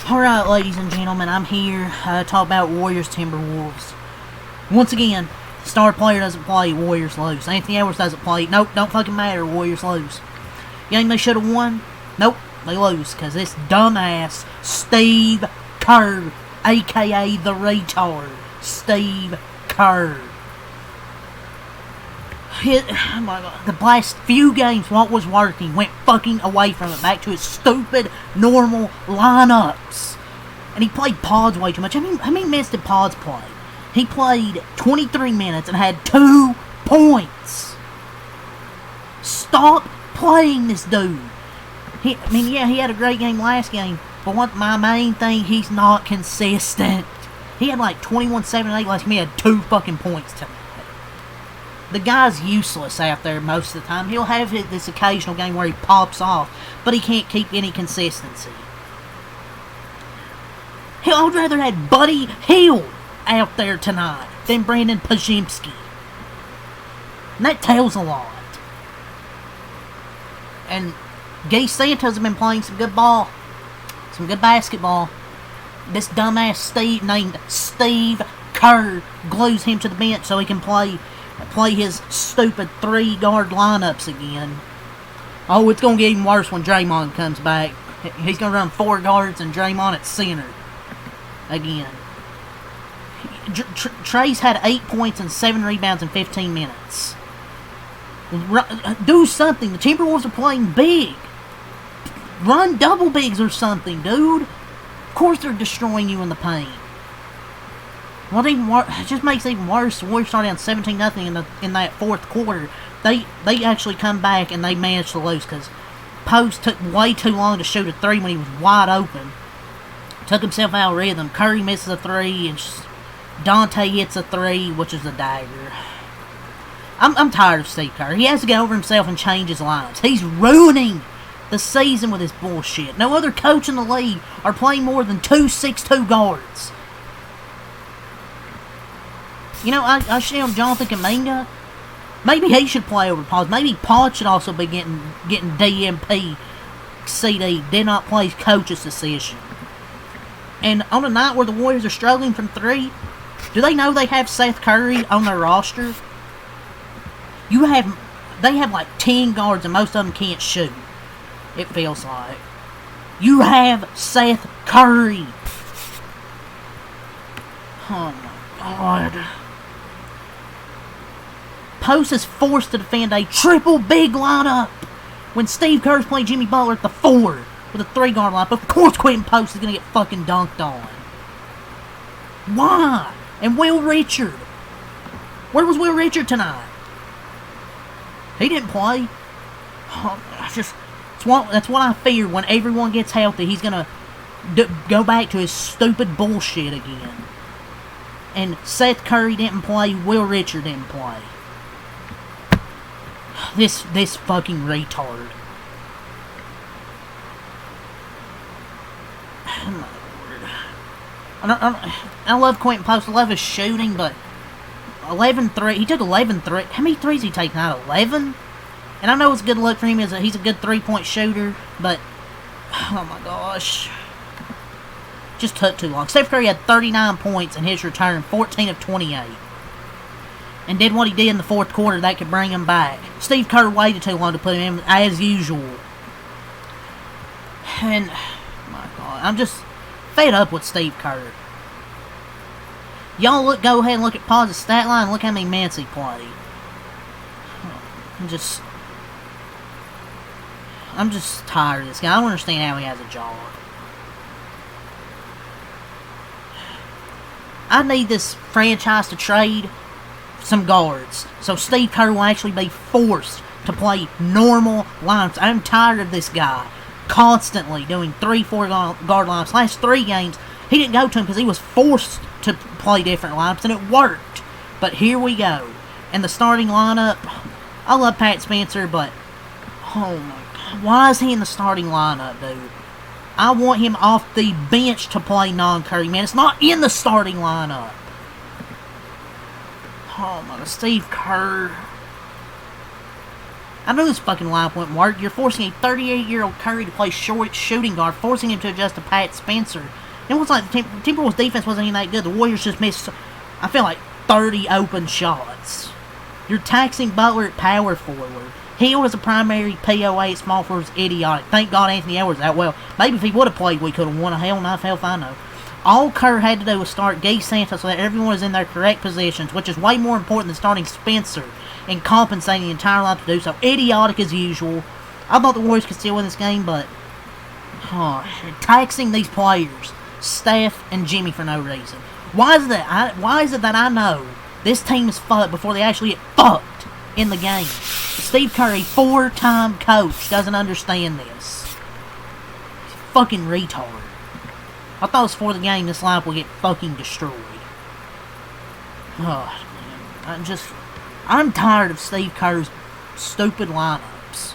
Alright, ladies and gentlemen, I'm here to talk about Warriors Timberwolves. Once again, star player doesn't play, Warriors lose. Anthony Edwards doesn't play. Nope, don't fucking matter, Warriors lose. You think they should have won? Nope, they lose, because this dumbass Steve Kerr, a.k.a. the retard, Steve Kerr. Oh my God. The last few games, what was working went fucking away from it, back to his stupid, normal lineups. And he played pods way too much. I mean, how many minutes did pods play? He played 23 minutes and had 2 points. Stop playing this dude. He had a great game last game, but what my main thing, he's not consistent. He had like 21, 7, and 8 last game. He had 2 fucking points tonight. The guy's useless out there most of the time. He'll have this occasional game where he pops off, but he can't keep any consistency. Hell, I would rather have Buddy Hield out there tonight than Brandon Pajimski. And that tells a lot. And Gay Santos has been playing some good ball. Some good basketball. This dumbass Steve named Steve Kerr glues him to the bench so he can play his stupid 3-guard lineups again. Oh, it's going to get even worse when Draymond comes back. He's going to run 4 guards and Draymond at center again. Trey's had 8 points and 7 rebounds in 15 minutes. Do something. The Timberwolves are playing big. Run double bigs or something, dude. Of course they're destroying you in the paint. What even it just makes it even worse. The Warriors started down 17-0 in that fourth quarter. They actually come back and they managed to lose because Post took way too long to shoot a 3 when he was wide open. Took himself out of rhythm. Curry misses a 3 and Dante hits a 3, which is a dagger. I'm tired of Steve Kerr. He has to get over himself and change his lines. He's ruining the season with his bullshit. No other coach in the league are playing more than 2 6'2" guards. You know, I should have Jonathan Kuminga. Maybe he should play over Pod. Maybe Pod should also be getting DMP CD. Did not play coach's decision. And on a night where the Warriors are struggling from 3, do they know they have Seth Curry on their roster? They have like 10 guards and most of them can't shoot. It feels like. You have Seth Curry. Oh my God. Post is forced to defend a triple big lineup when Steve Kerr's playing Jimmy Butler at the 4 with a 3-guard lineup. Of course Quentin Post is going to get fucking dunked on. Why? And Will Richard. Where was Will Richard tonight? He didn't play. Oh, that's what I fear. When everyone gets healthy, he's going to go back to his stupid bullshit again. And Seth Curry didn't play. Will Richard didn't play. This fucking retard. Oh my Lord. I love Quentin Post. I love his shooting, but 11-3. He took 11-3. How many threes did he take now? 11? And I know it's a good look for him. He's a good 3-point shooter, but oh my gosh. Just took too long. Steph Curry had 39 points in his return, 14 of 28. And did what he did in the fourth quarter that could bring him back. Steve Kerr waited too long to put him in, as usual. And, oh my God, I'm just fed up with Steve Kerr. Y'all go ahead and look at Pod's stat line and look how many minutes he played. I'm just tired of this guy. I don't understand how he has a job. I need this franchise to trade some guards, so Steve Kerr will actually be forced to play normal lineups. I'm tired of this guy constantly doing 3-4 guard lineups. Last 3 games, he didn't go to him because he was forced to play different lineups, and it worked. But here we go. And the starting lineup, I love Pat Spencer, but oh my God, why is he in the starting lineup, dude? I want him off the bench to play non-Curry, man. It's not in the starting lineup. Oh my God, Steve Kerr. I know this fucking lineup wouldn't work. You're forcing a 38-year-old Curry to play short shooting guard, forcing him to adjust to Pat Spencer. It was like the Timberwolves defense wasn't even that good. The Warriors just missed, I feel like, 30 open shots. You're taxing Butler at power forward. Hill as a primary POA at small forward is idiotic. Thank God Anthony Edwards that well. Maybe if he would have played, we could have won. Hell if I know. All Kerr had to do was start Gay Santos so that everyone was in their correct positions, which is way more important than starting Spencer and compensating the entire line to do so. Idiotic as usual. I thought the Warriors could still win this game, but taxing these players, Steph and Jimmy, for no reason. Why is it that I know this team is fucked before they actually get fucked in the game? Steve Curry, 4-time coach, doesn't understand this. He's a fucking retard. I thought it was for the game this lineup will get fucking destroyed. Oh, man. I'm tired of Steve Kerr's stupid lineups.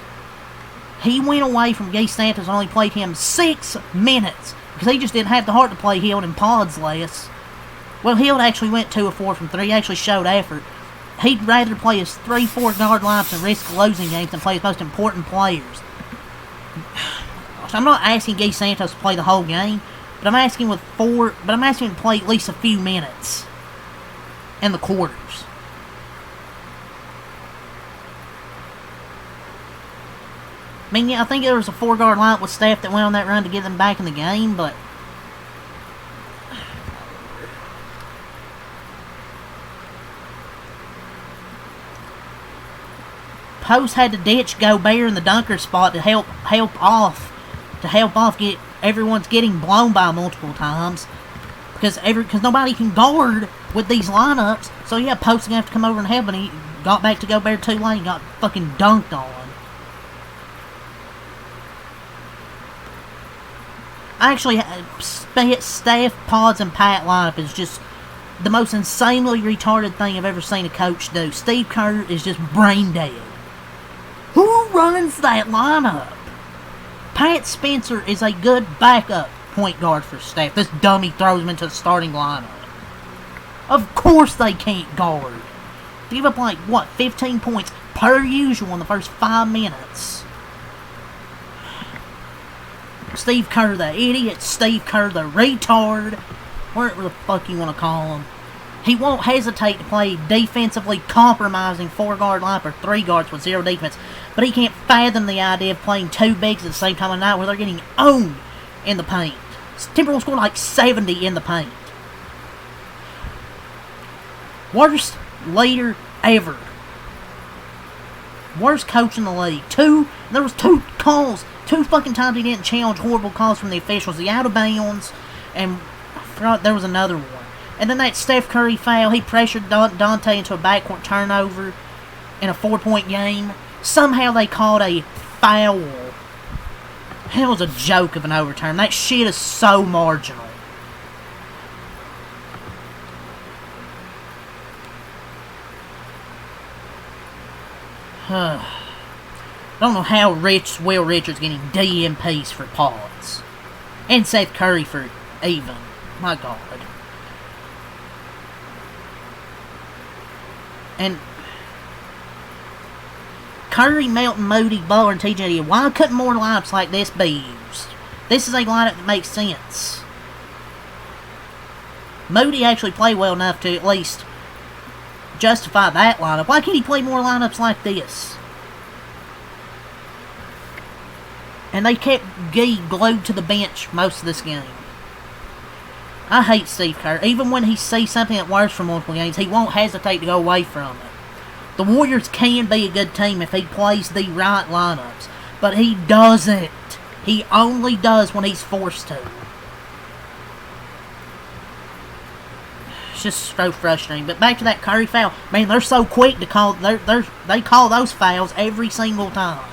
He went away from Gay Santos and only played him 6 minutes because he just didn't have the heart to play Hill and Pods less. Well, Hill actually went 2 of 4 from 3. He actually showed effort. He'd rather play his 3-4 guard lineups and risk losing games than play his most important players. So I'm not asking Gay Santos to play the whole game, but I'm asking him to play at least a few minutes in the quarters. I mean, yeah, I think there was a 4-guard lineup with Steph that went on that run to get them back in the game, but Post had to ditch Gobert in the dunker spot to help off get everyone's getting blown by multiple times because nobody can guard with these lineups. So yeah, Post gonna have to come over and help, and he got back to Gobert too late and got fucking dunked on. Actually, Steph, Pods, and Pat lineup is just the most insanely retarded thing I've ever seen a coach do. Steve Kerr is just brain dead. Who runs that lineup? Pat Spencer is a good backup point guard for Steph. This dummy throws him into the starting lineup. Of course they can't guard. They give up 15 points per usual in the first 5 minutes. Steve Kerr the idiot, Steve Kerr the retard, whatever the fuck you want to call him. He won't hesitate to play defensively compromising 4-guard lineup or 3 guards with 0 defense, but he can't fathom the idea of playing 2 bigs at the same time of night where they're getting owned in the paint. Timberwolves scored 70 in the paint. Worst leader ever. Worst coach in the league. There was 2 calls. 2 fucking times he didn't challenge horrible calls from the officials. The out of bounds, and I forgot there was another one. And then that Steph Curry foul, he pressured Dante into a backcourt turnover in a 4-point game. Somehow they called a foul. It was a joke of an overturn. That shit is so marginal. I don't know how Will Richards getting DMPs for Pods. And Seth Curry for even. My God. And Curry, Melton, Moody, Butler, and TJ. Why couldn't more lineups like this be used? This is a lineup that makes sense. Moody actually played well enough to at least justify that lineup. Why can't he play more lineups like this? And they kept Gee glued to the bench most of this game. I hate Steve Kerr. Even when he sees something that works for multiple games, he won't hesitate to go away from it. The Warriors can be a good team if he plays the right lineups, but he doesn't. He only does when he's forced to. It's just so frustrating. But back to that Curry foul. Man, they're so quick to call. They call those fouls every single time.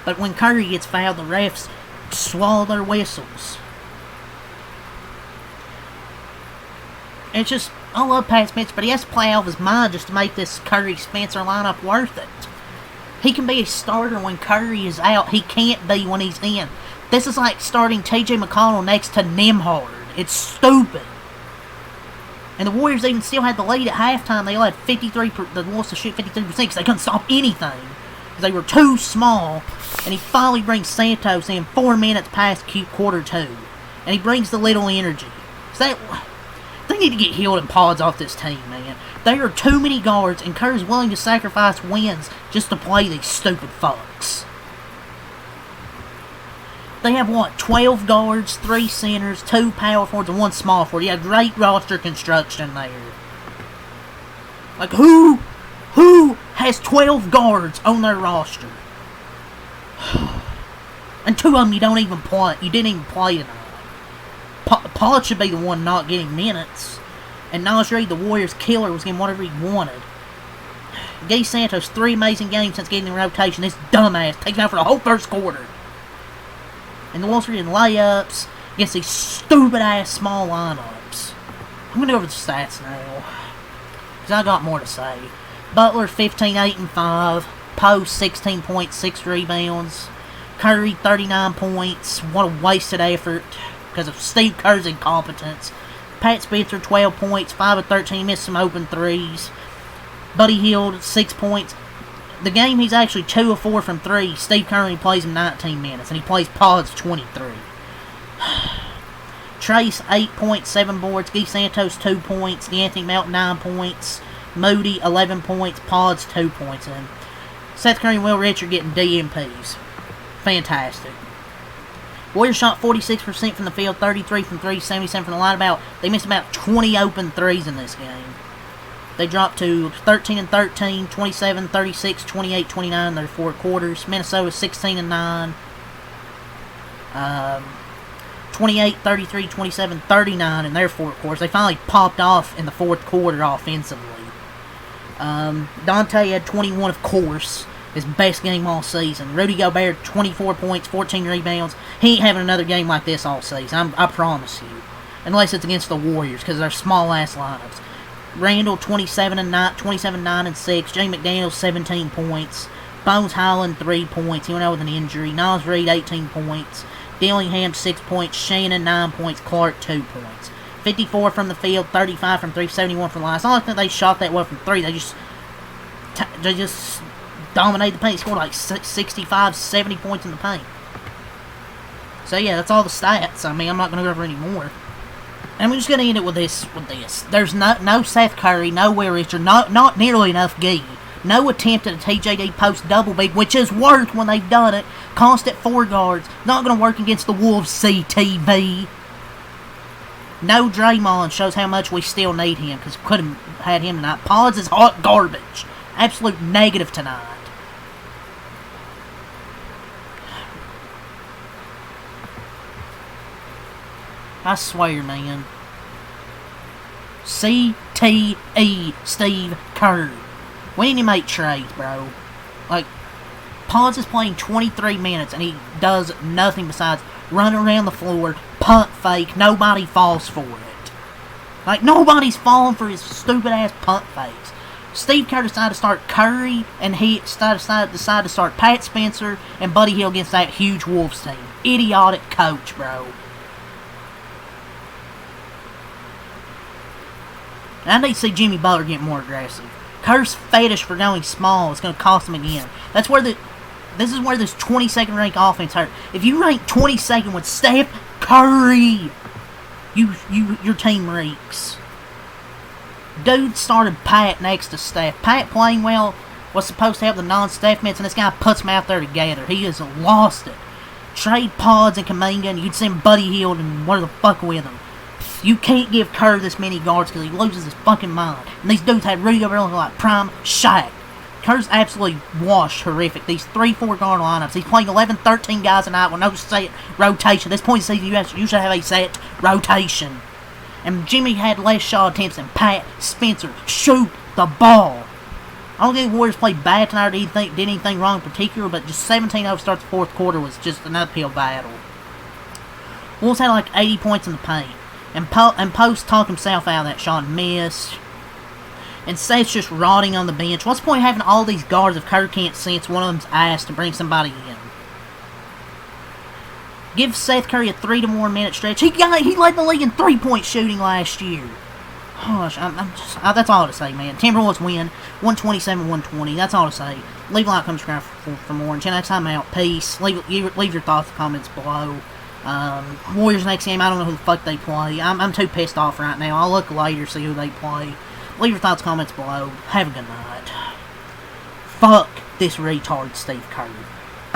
But when Curry gets fouled, the refs swallow their whistles. It's just, I love Pat Spencer, but he has to play out of his mind just to make this Curry-Spencer lineup worth it. He can be a starter when Curry is out. He can't be when he's in. This is like starting TJ McConnell next to Nembhard. It's stupid. And the Warriors even still had the lead at halftime. They only had 53%. The Wolves to shoot 53% because they couldn't stop anything. because they were too small, and he finally brings Santos in 4 minutes past quarter 2, and he brings the little energy. So they need to get Hield and Pods off this team, man. There are too many guards, and Kerr's willing to sacrifice wins just to play these stupid fucks. They have, 12 guards, 3 centers, 2 power forwards, and 1 small forward. You have great roster construction there. Like, who has 12 guards on their roster? And 2 of them you don't even play. You didn't even play tonight. Pod should be the one not getting minutes. And Naz Reid, the Warriors killer, was getting whatever he wanted. Gay Santos, 3 amazing games since getting in rotation. This dumbass taken out for the whole first quarter. And the Wolves are getting layups against these stupid-ass small lineups. I'm going to go over the stats now, because I got more to say. Butler, 15, 8, and 5. Post, 16 points, 6 rebounds. Curry, 39 points. What a wasted effort because of Steve Kerr's incompetence. Pat Spencer, 12 points, 5 of 13. Missed some open threes. Buddy Hield, 6 points. The game, he's actually 2 of 4 from 3. Steve Kerr only plays him 19 minutes, and he plays Pods 23. Trace, 8 points, 7 boards. Guy Santos, 2 points. D'Anthony Melton, 9 points. Moody, 11 points. Pods, 2 points. And Seth Curry and Will Richard getting DMPs. Fantastic. Warriors shot 46% from the field, 33 from 3, 77 from the line. They missed about 20 open threes in this game. They dropped to 13 and 13, 27, 36, 28, 29 in their 4 quarters. Minnesota 16 and 9, 28, 33, 27, 39 in their 4 quarters. They finally popped off in the 4th quarter offensively. Dante had 21, of course, his best game all season. Rudy Gobert, 24 points, 14 rebounds. He ain't having another game like this all season, I promise you. Unless it's against the Warriors, because they're small-ass lineups. Randall, 27, 9, and 6. Jay McDaniels, 17 points. Bones Highland, 3 points. He went out with an injury. Naz Reid, 18 points. Dillingham, 6 points. Shannon, 9 points. Clark, 2 points. 54 from the field, 35 from 3, 71 from the line. It's not like they shot that well from 3. They just dominated the paint. They scored like 65, 70 points in the paint. So yeah, that's all the stats. I mean, I'm not going to go over any more. And we're just going to end it with this. There's no Seth Curry, no Will Richard, not nearly enough Gee. No attempt at a TJD post double big, which has worked when they've done it. Constant 4 guards. Not going to work against the Wolves CTV. No Draymond, shows how much we still need him, because we could have had him tonight. Pods is hot garbage. Absolute negative tonight. I swear, man. CTE Steve Kerr. We need to make trades, bro. Like, Pods is playing 23 minutes, and he does nothing besides run around the floor, punt fake. Nobody falls for it. Like, nobody's falling for his stupid-ass punt fakes. Steve Kerr decided to start Curry, and he decided to start Pat Spencer and Buddy Hield against that huge Wolves team. Idiotic coach, bro. And I need to see Jimmy Butler get more aggressive. Kerr's fetish for going small is going to cost him again. This is where this 22nd ranked offense hurt. If you rank 22nd with Steph Curry, your team reeks. Dude started Pat next to Steph. Pat playing well was supposed to have the non-Steph minutes, and this guy puts them out there together. He has lost it. Trade Pods and Kuminga, and you'd send Buddy Hield and what the fuck with him. You can't give Kerr this many guards because he loses his fucking mind. And these dudes had Rudy Gobert looking like prime Shaq. Kerr's absolutely washed horrific. These 3-4 guard lineups. He's playing 11, 13 guys a night with no set rotation. At this point in the season, you should have a set rotation. And Jimmy had less shot attempts than Pat Spencer. Shoot the ball. I don't think the Warriors played bad tonight or did anything wrong in particular, but just 17-0 to start the 4th quarter was just an uphill battle. Wolves had like 80 points in the paint. And Post talked himself out of that shot and missed. And Seth's just rotting on the bench. What's the point of having all these guards if Kerr can't sense one of them's ass to bring somebody in? Give Seth Curry a 3 to 1 minute stretch. He led the league in 3-point shooting last year. Gosh, that's all to say, man. Timberwolves win, 127-120. That's all to say. Leave a like, comment, subscribe for more. Until next time, out. Peace. Leave your thoughts in the comments below. Warriors next game, I don't know who the fuck they play. I'm too pissed off right now. I'll look later, see who they play. Leave your thoughts, comments below. Have a good night. Fuck this retard Steve Kerr.